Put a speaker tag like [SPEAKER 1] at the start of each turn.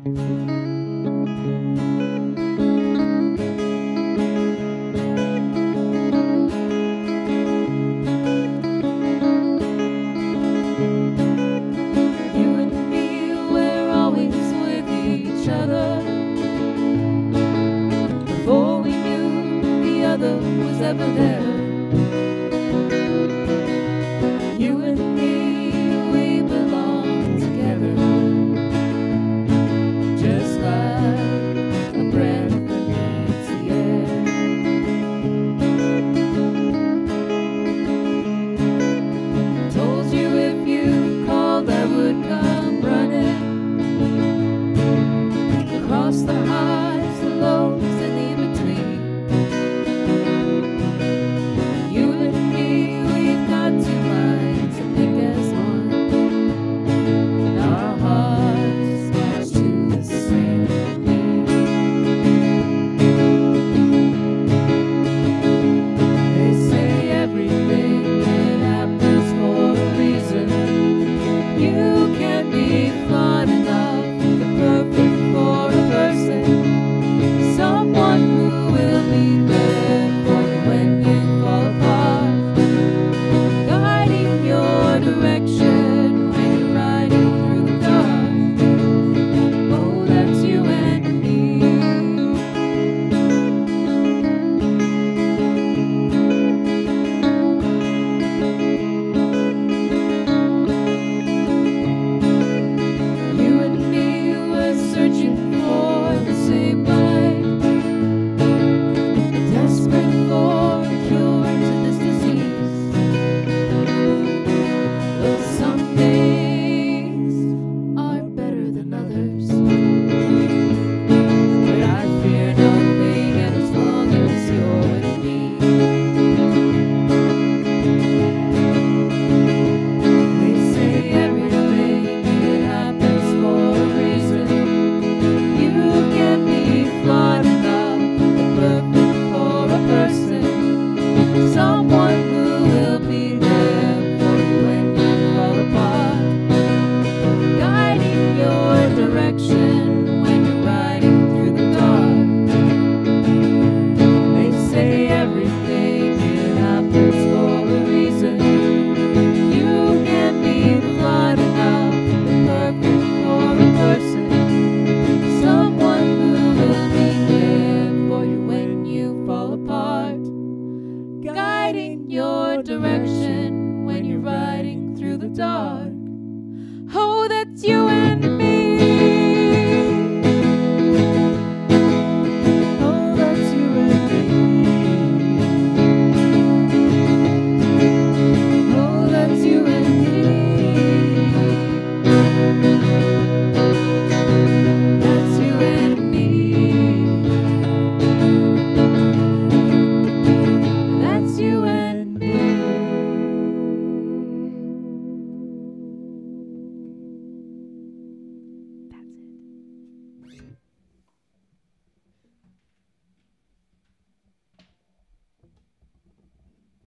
[SPEAKER 1] and me, we're always with each other. Before we knew the other was ever there. You and me, we belong together, just like a breath that meets the air. Told you if you called I would come running, across the highs, the lows, and the in-between. You and me, we've got two minds that make us one, and our hearts match to the same beat. They say everything that happens for a reason. You can't be flawed enough, the perfect for a person, someone who will be there for you when you fall apart, guiding your direction when you're riding through the dark. Oh, that's you and me. You and me were searching for the same light, desperate for a cure to this disease. Well, some days are better than others, but I fear nothing as long as you're with me. They say everything that happens for a reason. You can't be flawed enough, the perfect for a person, someone who will be there for you when you fall apart, guiding your direction when you're riding through the dark. They say everything that happens for a reason. You can't be flawed enough, the perfect for a person, someone who will be there for you when you fall apart, guiding your direction when you're riding through the dark. Oh, that's you and